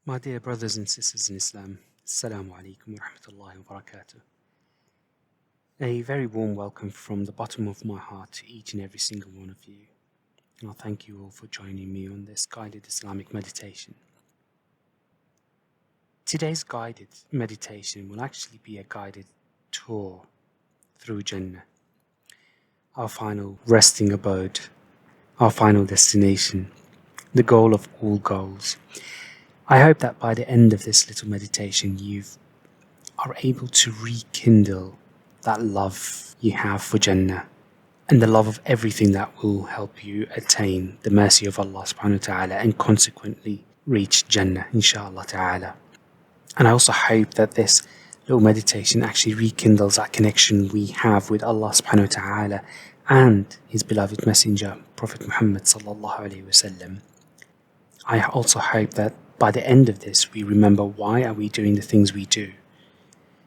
My dear brothers and sisters in Islam, Assalamu alaikum wa rahmatullahi wa barakatuh. A very warm welcome from the bottom of my heart to each and every single one of you. And I thank you all for joining me on this guided Islamic meditation. Today's guided meditation will actually be a guided tour through Jannah, our final resting abode, our final destination, the goal of all goals. I hope that by the end of this little meditation you are able to rekindle that love you have for Jannah and the love of everything that will help you attain the mercy of Allah subhanahu wa ta'ala and consequently reach Jannah inshallah ta'ala. And I also hope that this little meditation actually rekindles that connection we have with Allah subhanahu wa ta'ala and His beloved messenger Prophet Muhammad sallallahu alaihi wasallam. I also hope that by the end of this we remember why are we doing the things we do,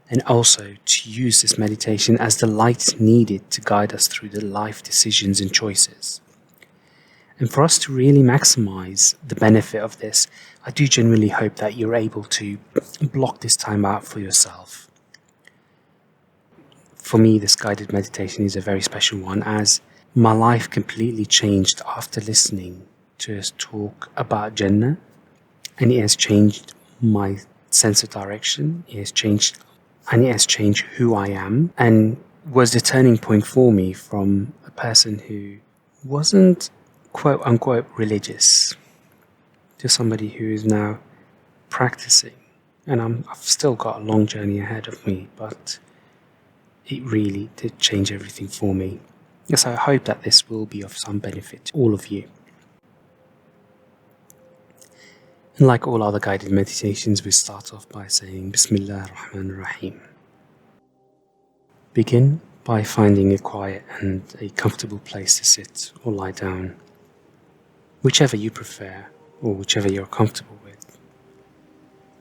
and also to use this meditation as the light needed to guide us through the life decisions and choices. And for us to really maximize the benefit of this, I do genuinely hope that you're able to block this time out for yourself. For me, this guided meditation is a very special one, as my life completely changed after listening to us talk about Jannah, and it has changed my sense of direction. It has changed who I am, and was the turning point for me from a person who wasn't quote unquote religious to somebody who is now practicing. And I've still got a long journey ahead of me, but it really did change everything for me. Yes, I hope that this will be of some benefit to all of you. And like all other guided meditations, we start off by saying Bismillah ar-Rahman ar-Rahim. Begin by finding a quiet and a comfortable place to sit or lie down, whichever you prefer or whichever you're comfortable with.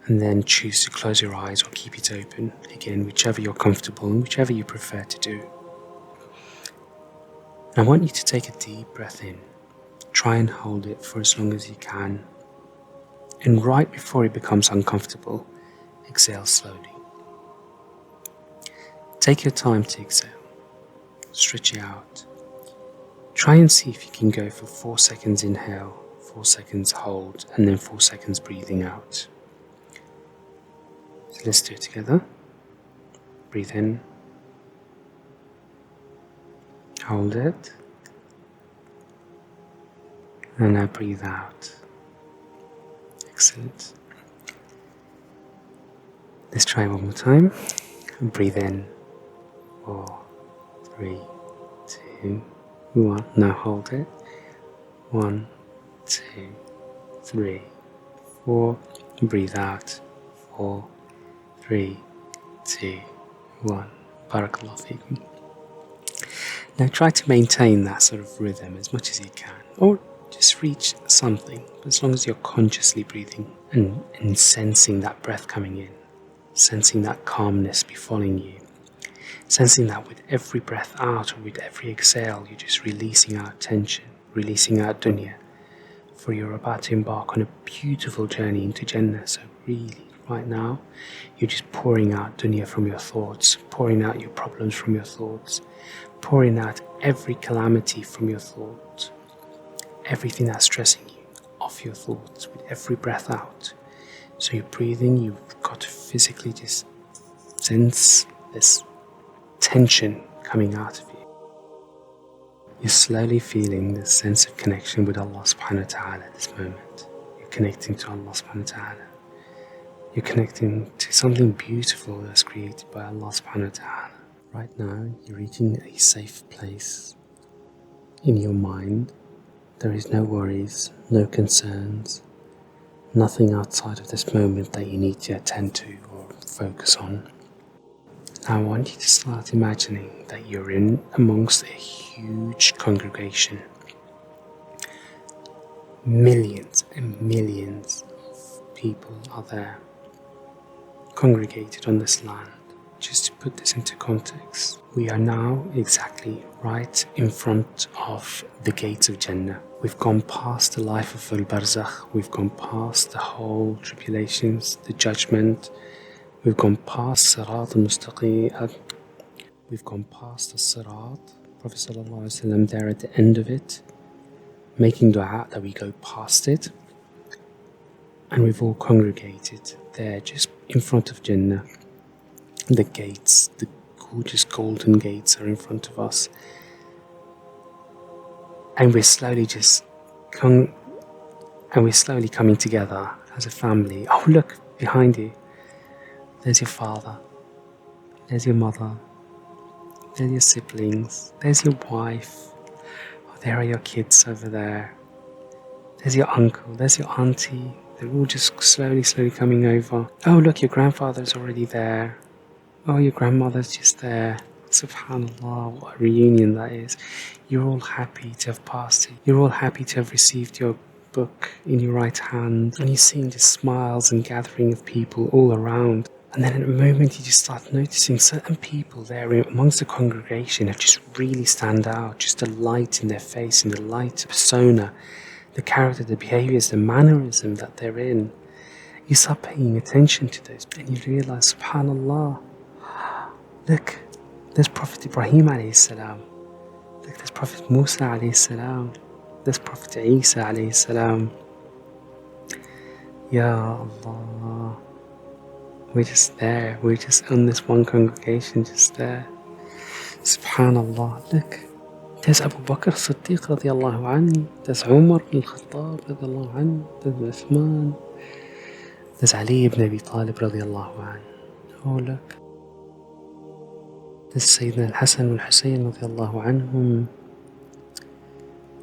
And then choose to close your eyes or keep it open, again whichever you're comfortable and whichever you prefer to do. And I want you to take a deep breath in. Try and hold it for as long as you can. And right before it becomes uncomfortable, exhale slowly. Take your time to exhale. Stretch it out. Try and see if you can go for 4 seconds inhale, 4 seconds hold, and then 4 seconds breathing out. So let's do it together. Breathe in. Hold it. And now breathe out. Excellent. Let's try one more time. And breathe in. 4, 3, 2, 1. Now hold it. 1, 2, 3, 4. Breathe out. 4, 3, 2, 1. Barakallahu feekum. Now try to maintain that sort of rhythm as much as you can, or just reach something, as long as you're consciously breathing and sensing that breath coming in, sensing that calmness befalling you, sensing that with every breath out or with every exhale you're just releasing out tension, releasing out dunya, for you're about to embark on a beautiful journey into Jannah. So really, right now, you're just pouring out dunya from your thoughts, pouring out your problems from your thoughts, pouring out every calamity from your thoughts, everything that's stressing you off your thoughts with every breath out. So you're breathing, you've got to physically just sense this tension coming out of you. You're slowly feeling this sense of connection with Allah subhanahu wa ta'ala at this moment. You're connecting to Allah subhanahu wa ta'ala. You're connecting to something beautiful that's created by Allah subhanahu wa ta'ala. Right now, you're reaching a safe place in your mind. There is no worries, no concerns, nothing outside of this moment that you need to attend to or focus on. Now I want you to start imagining that you're in amongst a huge congregation. Millions and millions of people are there, congregated on this land, just to put this into context, we are now exactly right in front of the gates of Jannah. We've gone past the life of al-Barzakh, we've gone past the whole tribulations, the judgment, we've gone past Sirat al-Mustaqim, we've gone past the Sirat, Prophet ﷺ there at the end of it, making dua that we go past it, and we've all congregated there just in front of Jannah. The gates, the gorgeous golden gates are in front of us, and we're slowly coming together as a family. Oh look, behind you, there's your father, there's your mother, there's your siblings, there's your wife, oh, there are your kids over there, there's your uncle, there's your auntie. They're all just slowly coming over. Oh look, your grandfather's already there. Oh, your grandmother's just there. Subhanallah, what a reunion that is. You're all happy to have passed it. You're all happy to have received your book in your right hand. And you're seeing the smiles and gathering of people all around. And then at a moment you just start noticing certain people there amongst the congregation have just really stand out. Just the light in their face and the light persona, the character, the behaviors, the mannerism that they're in. You start paying attention to those and you realize, subhanallah, look, there's Prophet Ibrahim alayhi salam. Look, there's Prophet Musa alayhi salam. There's Prophet Isa alayhi salam. Ya Allah. We're just there. We're just in this one congregation, just there. Subhanallah. Look, there's Abu Bakr Siddiq radiallahu anhu. There's Umar ibn Khattab radiallahu anhu. There's Uthman. There's Ali ibn Abi Talib radiallahu anhu. Oh, look. There's Sayyidina al-Hasan wal-Husayn radiallahu anhum.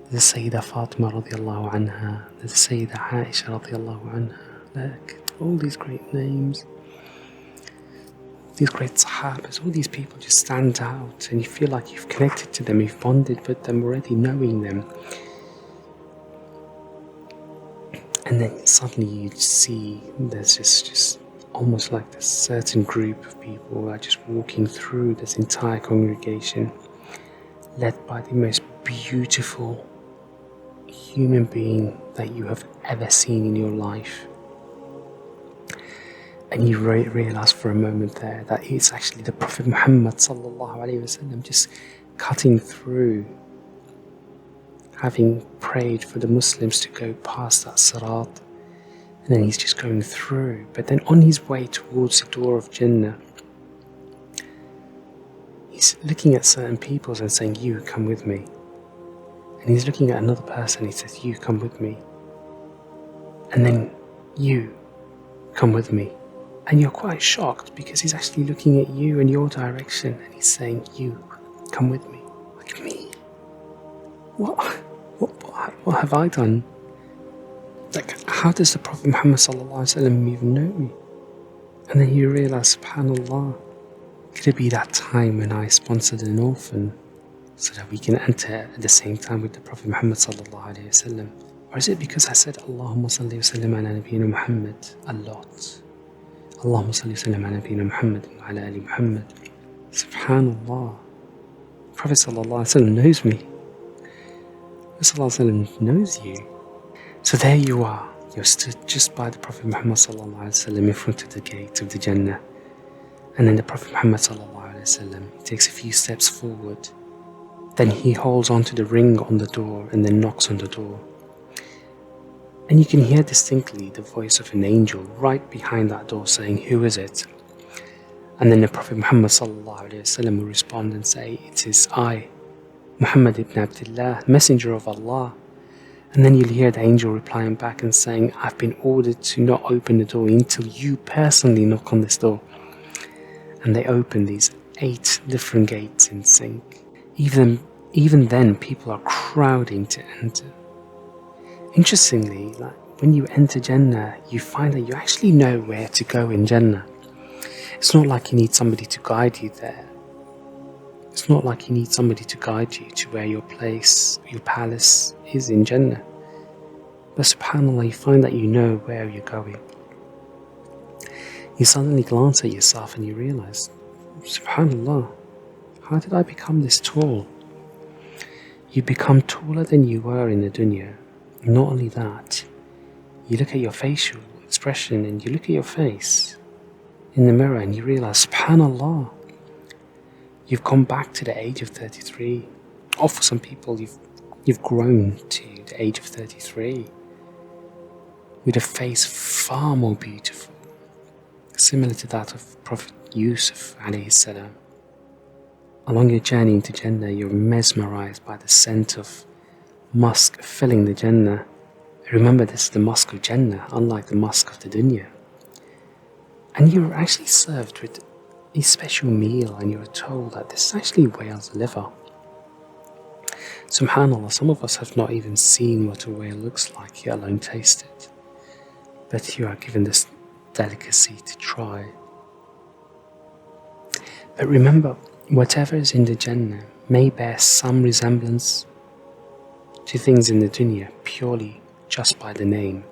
There's Sayyida Fatima radiallahu anha. There's Sayyida Aisha radiallahu anha. Look, all these great names, these great sahabas, all these people just stand out and you feel like you've connected to them, you've bonded with them already, knowing them. And then suddenly you see there's just almost like this certain group of people who are just walking through this entire congregation, led by the most beautiful human being that you have ever seen in your life. And you realize for a moment there that it's actually the Prophet Muhammad sallallahu alaihi wasallam just cutting through, having prayed for the Muslims to go past that Sirat, and then he's just going through. But then on his way towards the door of Jannah, he's looking at certain people and saying, you come with me. And he's looking at another person, he says, you come with me. And then you come with me. And you're quite shocked because he's actually looking at you in your direction and he's saying, you come with me. Like me. What have I done? Like, how does the Prophet Muhammad ﷺ even know me? And then you realize, subhanallah, could it be that time when I sponsored an orphan so that we can enter at the same time with the Prophet Muhammad ﷺ? Or is it because I said Allahumma salli wa sallim ala nabiyyina Muhammad a lot? Allahumma salli wa sallim ala nabiyyina Muhammad wa ala ali Muhammad. Subhanallah, Prophet ﷺ knows me. Prophet ﷺ knows you. So there you are, you're stood just by the Prophet Muhammad ﷺ in front of the gate of the Jannah. And then the Prophet Muhammad ﷺ takes a few steps forward. Then he holds onto the ring on the door and then knocks on the door. And you can hear distinctly the voice of an angel right behind that door saying, who is it? And then the Prophet Muhammad ﷺ will respond and say, it is I, Muhammad ibn Abdullah, messenger of Allah. And then you'll hear the angel replying back and saying, I've been ordered to not open the door until you personally knock on this door. And they open these 8 different gates in sync. Even then, people are crowding to enter. Interestingly, when you enter Jannah, you find that you actually know where to go in Jannah. It's not like you need somebody to guide you there. It's not like you need somebody to guide you to where your place, your palace is in Jannah. But subhanAllah, you find that you know where you're going. You suddenly glance at yourself and you realize, Subhanallah, how did I become this tall? You become taller than you were in the dunya. Not only that, you look at your facial expression and you look at your face in the mirror and you realize, subhanallah, you've gone back to the age of 33. Or for some people, you've grown to the age of 33 with a face far more beautiful, similar to that of Prophet Yusuf alayhi salam. Along your journey into Jannah, you're mesmerized by the scent of musk filling the Jannah. Remember, this is the musk of Jannah, unlike the musk of the dunya. And you're actually served with a special meal, and you're told that this is actually whale's liver. Subhanallah, some of us have not even seen what a whale looks like, yet alone taste it. But you are given this delicacy to try. But remember, whatever is in the Jannah may bear some resemblance to things in the dunya purely just by the name.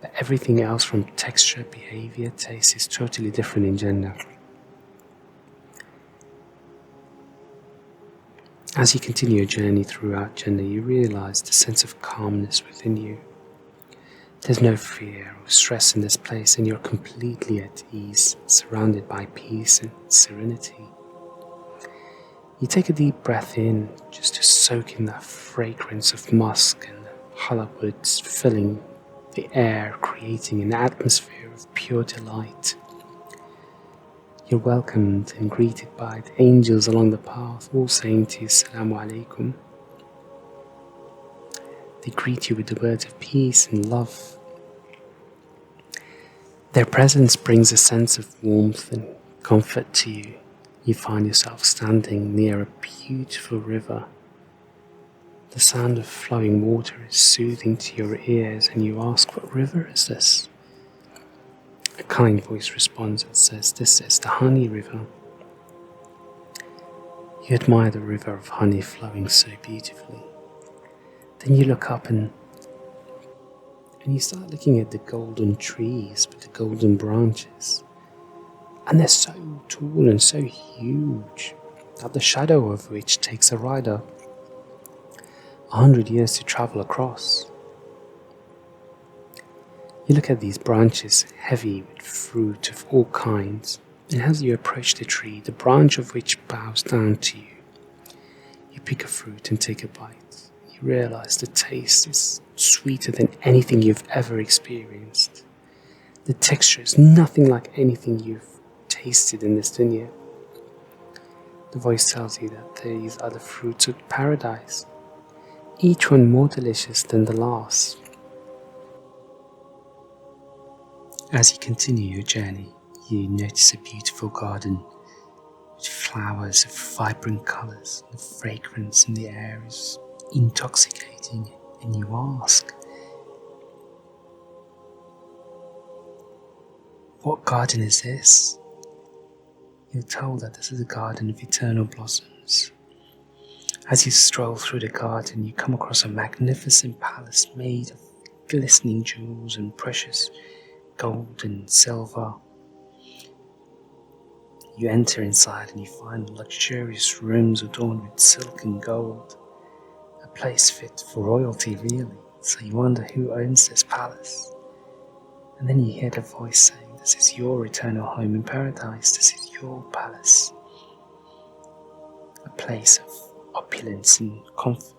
But everything else from texture, behavior, taste is totally different in Jannah. As you continue your journey throughout Jannah, you realize the sense of calmness within you. There's no fear or stress in this place, and you're completely at ease, surrounded by peace and serenity. You take a deep breath in just to soak in that fragrance of musk and challah woods filling the air, creating an atmosphere of pure delight. You're welcomed and greeted by the angels along the path, all saying to you, Assalamu alaikum. They greet you with the words of peace and love. Their presence brings a sense of warmth and comfort to you. You find yourself standing near a beautiful river. The sound of flowing water is soothing to your ears, and you ask, what river is this? A kind voice responds and says, this is the honey river. You admire the river of honey flowing so beautifully. Then you look up and you start looking at the golden trees with the golden branches. And they're so tall and so huge that the shadow of which takes a rider 100 years to travel across. You look at these branches heavy with fruit of all kinds, and as you approach the tree, the branch of which bows down to you, you pick a fruit and take a bite. You realize the taste is sweeter than anything you've ever experienced. The texture is nothing like anything you've tasted in this dunya. The voice tells you that these are the fruits of paradise, each one more delicious than the last. As you continue your journey, you notice a beautiful garden with flowers of vibrant colours. The fragrance in the air is intoxicating, and you ask, what garden is this? You're told that this is a garden of eternal blossoms. As you stroll through the garden, you come across a magnificent palace made of glistening jewels and precious gold and silver. You enter inside and you find luxurious rooms adorned with silk and gold, a place fit for royalty really. So you wonder who owns this palace. And then you hear the voice saying, this is your eternal home in paradise, this is your palace, a place of opulence and comfort.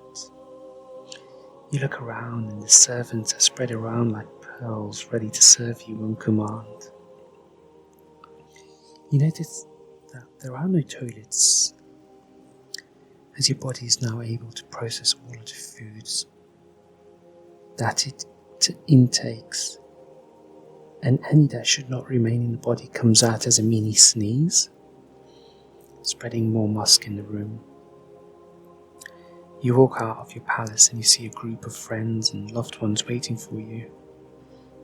You look around and the servants are spread around like pearls, ready to serve you on command. You notice that there are no toilets, as your body is now able to process all of the foods that it intakes, and any that should not remain in the body comes out as a mini sneeze, spreading more musk in the room. You walk out of your palace and you see a group of friends and loved ones waiting for you.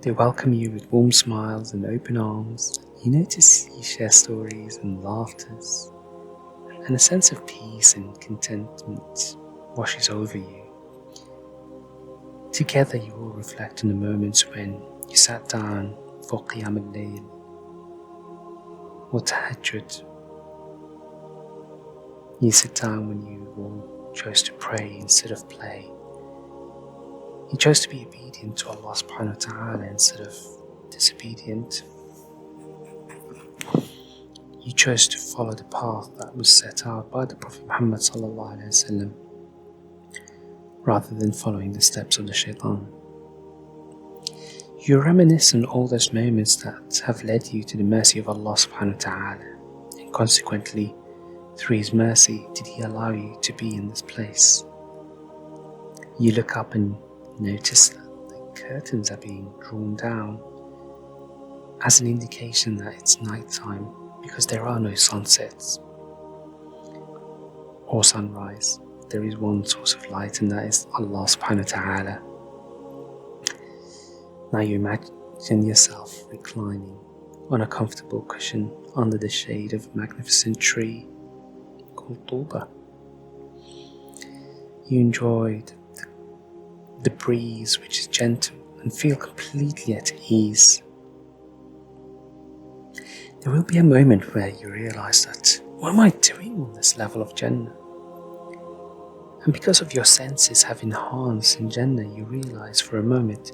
They welcome you with warm smiles and open arms. You notice you share stories and laughters, and a sense of peace and contentment washes over you. Together you all reflect on the moments when you sat down for Qiyam al-Layl, or tahajjud. You sit down when you chose to pray instead of play. You chose to be obedient to Allah subhanahu wa ta'ala instead of disobedient. You chose to follow the path that was set out by the Prophet Muhammad sallallahu alaihi wasallam, rather than following the steps of the shaitan. You reminisce on all those moments that have led you to the mercy of Allah subhanahu wa ta'ala, and consequently, through His mercy did He allow you to be in this place. You look up and notice that the curtains are being drawn down as an indication that it's night time, because there are no sunsets or sunrise. There is one source of light, and that is Allah subhanahu wa ta'ala. Now you imagine yourself reclining on a comfortable cushion under the shade of a magnificent tree called Tuba. You enjoyed the breeze, which is gentle, and feel completely at ease. There will be a moment where you realize that, what am I doing on this level of Jannah? And because of your senses have enhanced in Jannah, you realize for a moment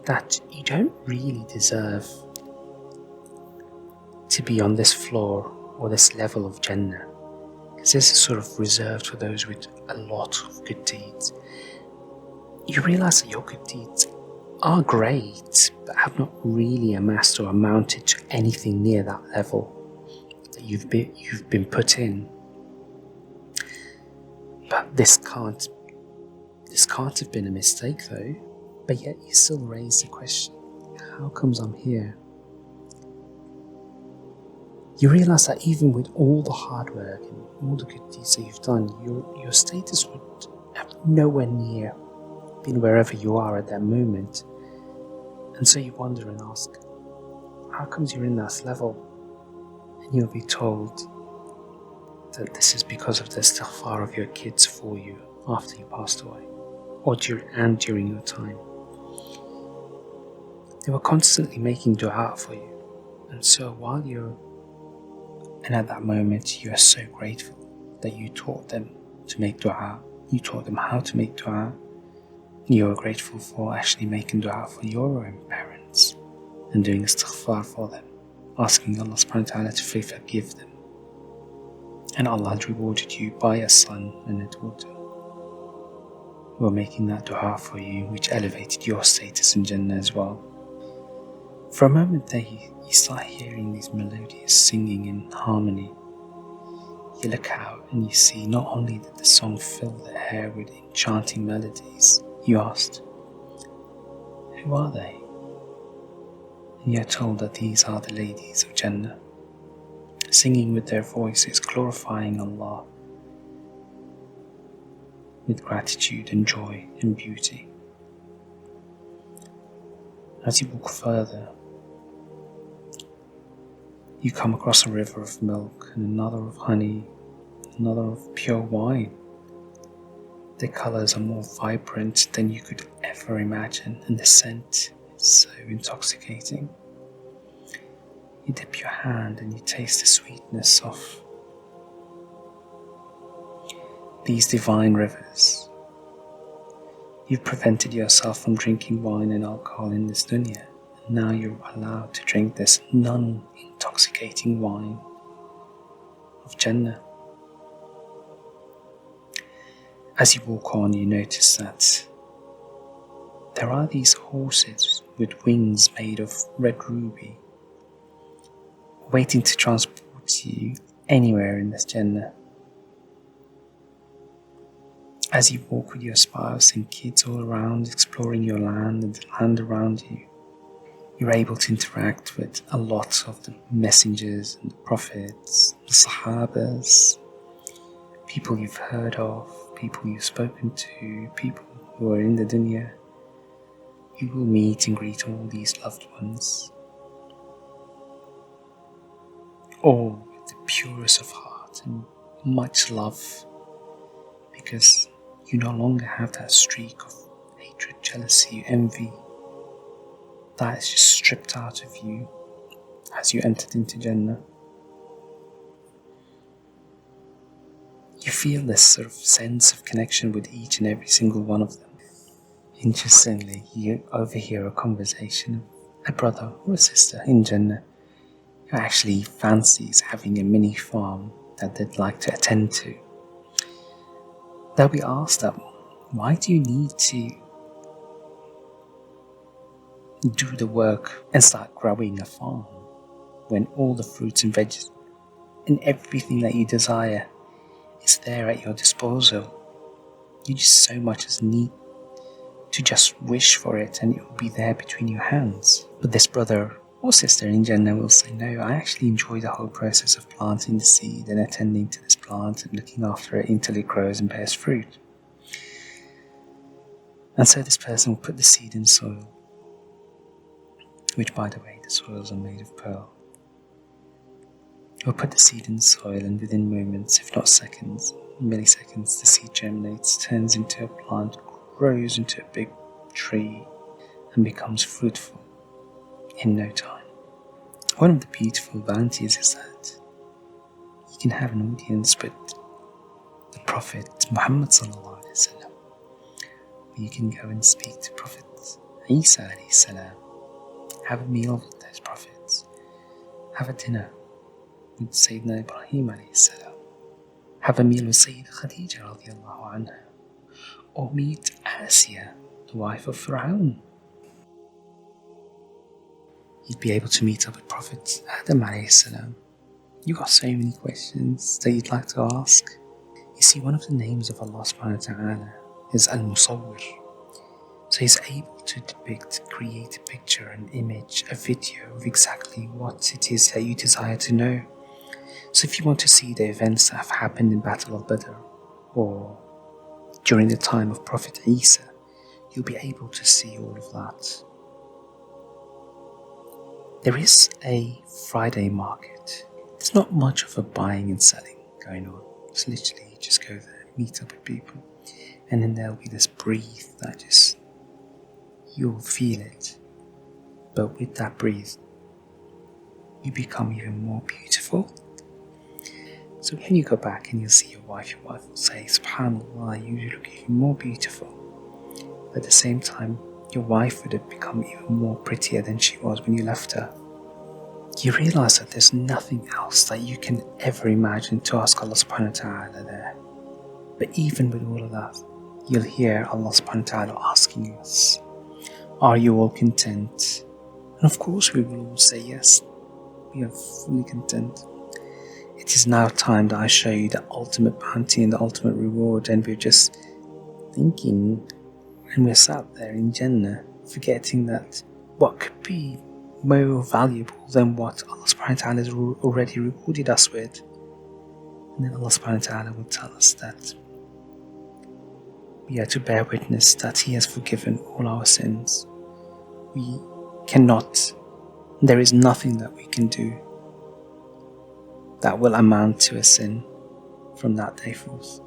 that you don't really deserve to be on this floor or this level of Jannah, because this is sort of reserved for those with a lot of good deeds. You realize that your good deeds are great, but have not really amassed or amounted to anything near that level that you've been put in. But this can't have been a mistake though. But yet you still raise the question, how comes I'm here? You realize that even with all the hard work and all the good deeds that you've done, your status would have nowhere near been wherever you are at that moment. And so you wonder and ask, how comes you're in that level? And you'll be told that this is because of the istighfar of your kids for you after you passed away, or during your time. They were constantly making dua for you, and so at that moment you are so grateful that you taught them to make dua, you taught them how to make dua. You are grateful for actually making dua for your own parents and doing istighfar for them, asking Allah subhanahu wa ta'ala to forgive them. And Allah had rewarded you by a son and a daughter who were making that dua for you, which elevated your status in Jannah as well. For a moment there you start hearing these melodious singing in harmony. You look out and you see not only did the song fill the air with enchanting melodies, you asked, who are they? And you're told that these are the ladies of Jannah, singing with their voices, glorifying Allah with gratitude and joy and beauty. As you walk further, you come across a river of milk and another of honey, another of pure wine. The colours are more vibrant than you could ever imagine, and the scent is so intoxicating. You dip your hand and you taste the sweetness of these divine rivers. You've prevented yourself from drinking wine and alcohol in this dunya, and now you're allowed to drink this non-intoxicating wine of Jannah. As you walk on, you notice that there are these horses with wings made of red ruby, waiting to transport you anywhere in this Jannah. As you walk with your spouse and kids all around, exploring your land and the land around you, you're able to interact with a lot of the messengers and the prophets, the sahabas, people you've heard of, people you've spoken to, people who are in the dunya. You will meet and greet all these loved ones, all with the purest of heart and much love, because you no longer have that streak of hatred, jealousy, envy that is just stripped out of you, as you entered into Jannah. You feel this sort of sense of connection with each and every single one of them. Interestingly, you overhear a conversation of a brother or a sister in Jannah who actually fancies having a mini farm that they'd like to attend to. They'll be asked them, why do you need to do the work and start growing a farm when all the fruits and veggies and everything that you desire is there at your disposal? You just so much as need to just wish for it and it will be there between your hands. But this brother or sister in Jannah will say, no, I actually enjoy the whole process of planting the seed and attending to this plant and looking after it until it grows and bears fruit. And so this person will put the seed in soil, which, by the way, the soils are made of pearl. He'll put the seed in the soil, and within moments, if not seconds, milliseconds, the seed germinates, turns into a plant, grows into a big tree, and becomes fruitful in no time. One of the beautiful bounties is that you can have an audience with the Prophet Muhammad sallallahu alaihi wasallam. You can go and speak to Prophet Isa alayhi salam, have a meal with those prophets, have a dinner with Sayyidina Ibrahim alayhi salam, have a meal with Sayyida Khadija radiallahu anha, or meet Asiyah, the wife of Fir'aun. You'd be able to meet up with Prophet Adam alayhi salam. You've got so many questions that you'd like to ask. You see, one of the names of Allah subhanahu wa ta'ala is Al-Musawwir. So he's able to depict, create a picture, an image, a video of exactly what it is that you desire to know. So if you want to see the events that have happened in Battle of Badr, or during the time of Prophet Isa, you'll be able to see all of that. There is a Friday market. There's not much of a buying and selling going on. It's literally you just go there, meet up with people, and then there'll be this breeze that just, you'll feel it. But with that breeze, you become even more beautiful. So when you go back and you'll see your wife will say, SubhanAllah, you look even more beautiful. But at the same time, your wife would have become even more prettier than she was when you left her. You realize that there's nothing else that you can ever imagine to ask Allah subhanahu wa ta'ala there. But even with all of that, you'll hear Allah subhanahu wa ta'ala asking us, are you all content? And of course we will all say yes, we are fully content. It is now time that I show you the ultimate bounty and the ultimate reward, and we're just thinking, and we're sat there in Jannah, forgetting that what could be more valuable than what Allah subhanahu wa ta'ala has already rewarded us with. And then Allah subhanahu wa ta'ala will tell us that we are to bear witness that He has forgiven all our sins. We cannot, there is nothing that we can do that will amount to a sin from that day forth.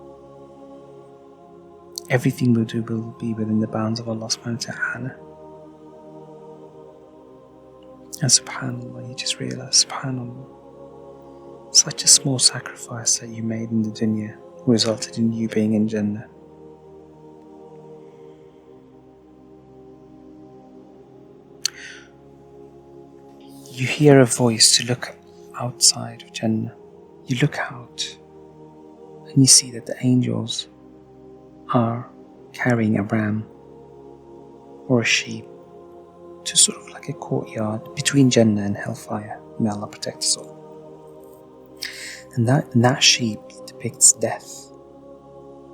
Everything we'll do will be within the bounds of Allah subhanahu wa ta'ala. And subhanAllah, you just realize, subhanAllah, such a small sacrifice that you made in the dunya resulted in you being in Jannah. You hear a voice to look outside of Jannah. You look out and you see that the angels are carrying a ram or a sheep to sort of like a courtyard between Jannah and hellfire. May Allah protect us all. And that sheep depicts death.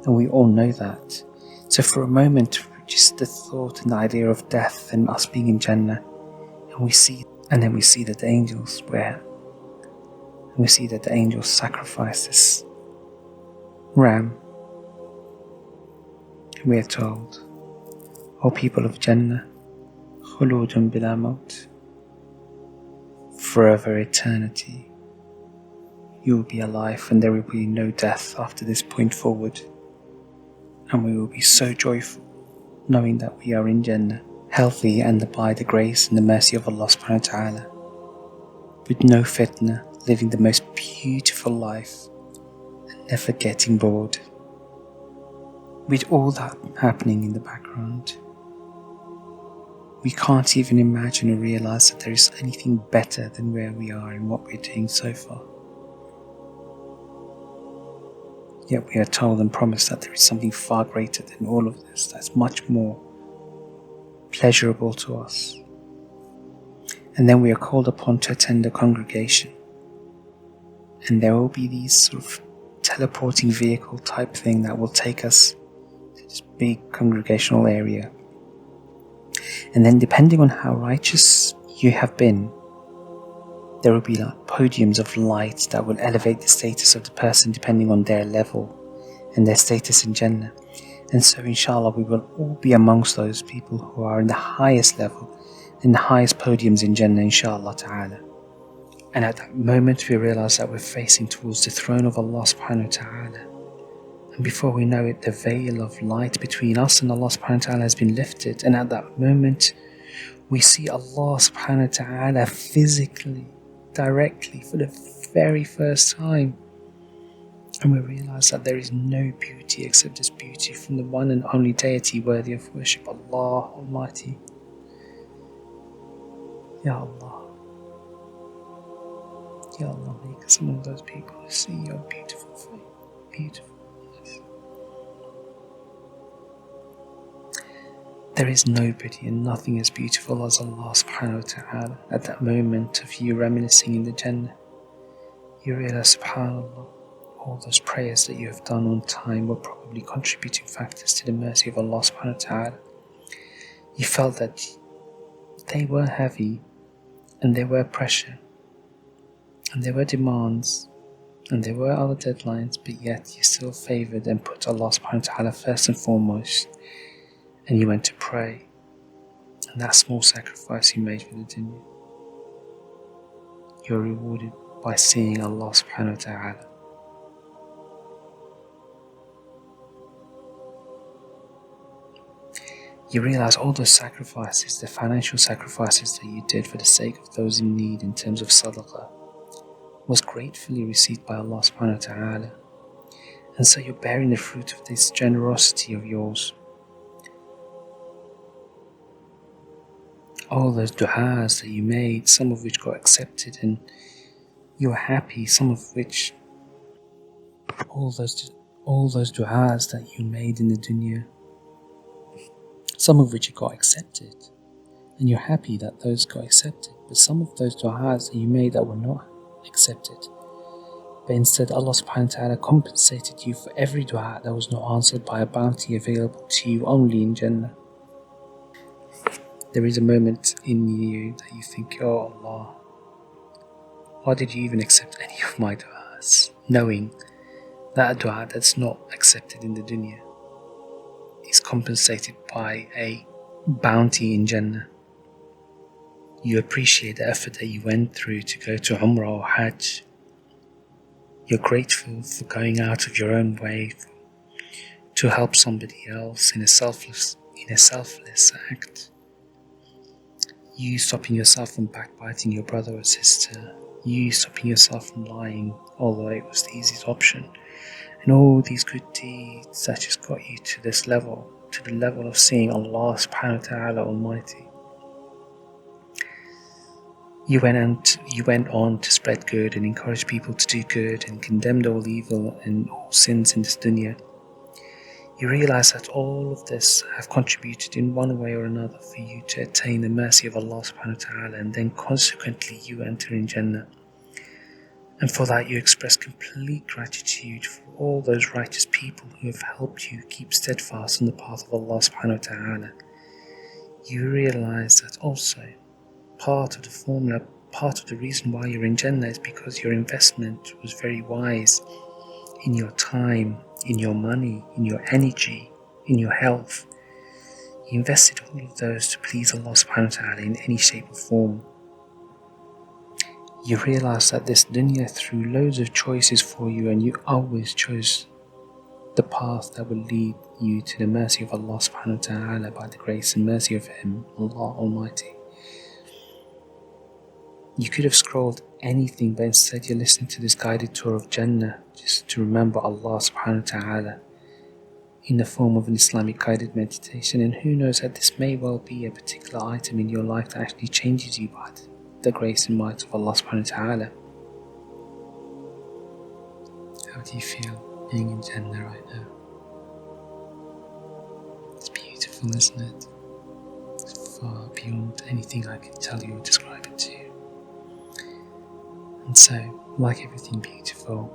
And we all know that. So for a moment, just the thought and the idea of death and us being in Jannah, and then we see that the angels sacrifice this ram. And we are told, O people of Jannah, khuludun bila maut, forever eternity, you will be alive and there will be no death after this point forward. And we will be so joyful knowing that we are in Jannah, healthy and by the grace and the mercy of Allah subhanahu wa ta'ala. with no fitna, living the most beautiful life and never getting bored. With all that happening in the background, we can't even imagine or realize that there is anything better than where we are and what we're doing so far. Yet we are told and promised that there is something far greater than all of this, that's much more pleasurable to us. And then we are called upon to attend a congregation. And there will be these sort of teleporting vehicle type thing that will take us to this big congregational area. And then depending on how righteous you have been, there will be like podiums of light that will elevate the status of the person depending on their level and their status in Jannah. And so inshallah we will all be amongst those people who are in the highest level, in the highest podiums in Jannah, inshallah ta'ala. And at that moment we realize that we're facing towards the throne of Allah subhanahu wa ta'ala. And before we know it, the veil of light between us and Allah subhanahu wa ta'ala has been lifted. And at that moment we see Allah subhanahu wa ta'ala physically, directly, for the very first time. And we realize that there is no beauty except this beauty from the one and only deity worthy of worship, Allah Almighty. Ya Allah. Ya Allah, make us among those people who see your beautiful face. Beautiful. There is nobody and nothing as beautiful as Allah subhanahu wa ta'ala. At that moment of you reminiscing in the Jannah, you realize, subhanallah, all those prayers that you have done on time were probably contributing factors to the mercy of Allah subhanahu wa ta'ala. You felt that they were heavy, and there were pressure, and there were demands, and there were other deadlines, but yet you still favoured and put Allah subhanahu wa ta'ala first and foremost, and you went to pray, and that small sacrifice you made for the dunya, you're rewarded by seeing Allah subhanahu wa ta'ala. You realize all those sacrifices, the financial sacrifices that you did for the sake of those in need in terms of sadaqah, was gratefully received by Allah subhanahu wa ta'ala. And so you're bearing the fruit of this generosity of yours. All those du'as that you made, some of which got accepted and you were happy, some of which, all those du'as that you made in the dunya, some of which got accepted, and you're happy that those got accepted, but some of those du'as that you made that were not accepted, but instead Allah subhanahu wa ta'ala compensated you for every du'a that was not answered by a bounty available to you only in Jannah. There is a moment in you that you think, oh Allah, why did you even accept any of my du'as? Knowing that a du'a that's not accepted in the dunya is compensated by a bounty in Jannah. You appreciate the effort that you went through to go to Umrah or Hajj. You're grateful for going out of your own way to help somebody else in a selfless act. You stopping yourself from backbiting your brother or sister. You stopping yourself from lying, although it was the easiest option. And all these good deeds that just got you to this level, to the level of seeing Allah subhanahu wa ta'ala Almighty. You went on to spread good and encourage people to do good and condemned all evil and all sins in this dunya. You realize that all of this have contributed in one way or another for you to attain the mercy of Allah subhanahu wa ta'ala, and then consequently you enter in Jannah. And for that you express complete gratitude for all those righteous people who have helped you keep steadfast on the path of Allah subhanahu wa ta'ala. You realize that also part of the formula, part of the reason why you're in Jannah is because your investment was very wise in your time, in your money, in your energy, in your health. You invested all of those to please Allah subhanahu wa ta'ala in any shape or form. You realize that this dunya threw loads of choices for you, and you always chose the path that will lead you to the mercy of Allah subhanahu wa ta'ala by the grace and mercy of Him, Allah Almighty. You could have scrolled anything, but instead you're listening to this guided tour of Jannah, just to remember Allah subhanahu wa ta'ala in the form of an Islamic guided meditation. And who knows that this may well be a particular item in your life that actually changes you by the grace and might of Allah subhanahu wa ta'ala. How do you feel being in Jannah right now? It's beautiful, isn't it? It's far beyond anything I can tell you or describe it to you. And so, like everything beautiful,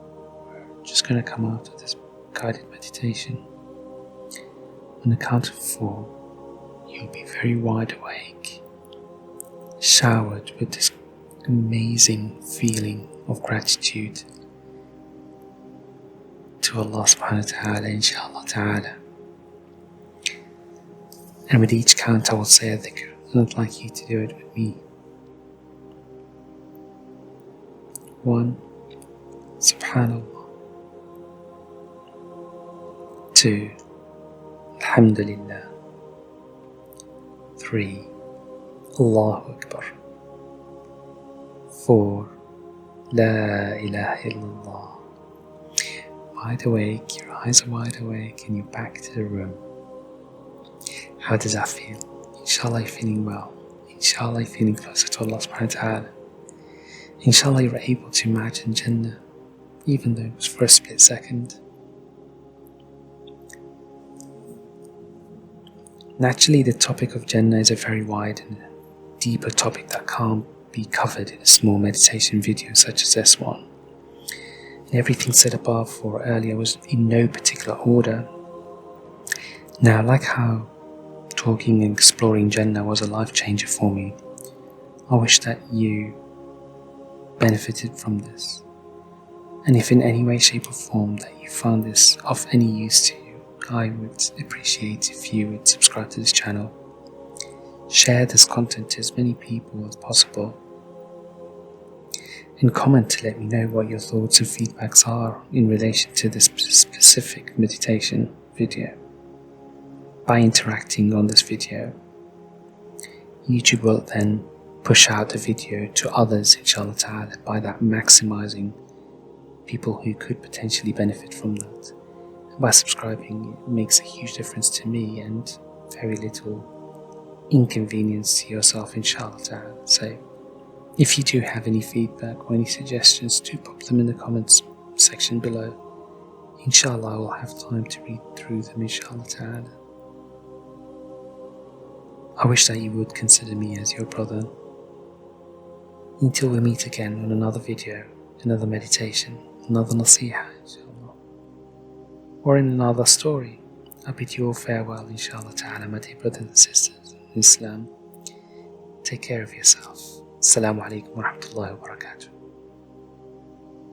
we're just going to come out of this guided meditation. On the count of 4, you'll be very wide awake, showered with this amazing feeling of gratitude to Allah subhanahu wa ta'ala, inshallah ta'ala. And with each count I will say a dhikr, and I'd like you to do it with me. 1. Subhanallah. 2. Alhamdulillah. 3. Allahu Akbar. 4. La ilaha illallah. Wide awake, your eyes are wide awake, and you're back to the room. How does that feel? Inshallah you're feeling well. Inshallah you're feeling closer to Allah subhanahu wa ta'ala. Inshallah you're able to imagine Jannah, even though it was for a split second. Naturally, the topic of Jannah is a very wide and deeper topic that can't be covered in a small meditation video such as this one. And everything said above or earlier was in no particular order. Now, like how talking and exploring Jannah was a life changer for me, I wish that you benefited from this. And if in any way, shape or form that you found this of any use to you, I would appreciate if you would subscribe to this channel, share this content to as many people as possible, and comment to let me know what your thoughts and feedbacks are in relation to this specific meditation video. By interacting on this video, YouTube will then push out the video to others, inshallah ta'ala, by that maximizing people who could potentially benefit from that. By subscribing, it makes a huge difference to me and very little inconvenience to yourself, inshallah ta'ala. So, if you do have any feedback or any suggestions, do pop them in the comments section below. Inshallah, I will have time to read through them, inshallah ta'ala. I wish that you would consider me as your brother. Until we meet again on another video, another meditation, another nasiha, inshallah, or in another story, I bid you all farewell, inshallah ta'ala, my dear brothers and sisters in Islam. Take care of yourself. Assalamu alaikum wa rahmatullahi wa barakatuh.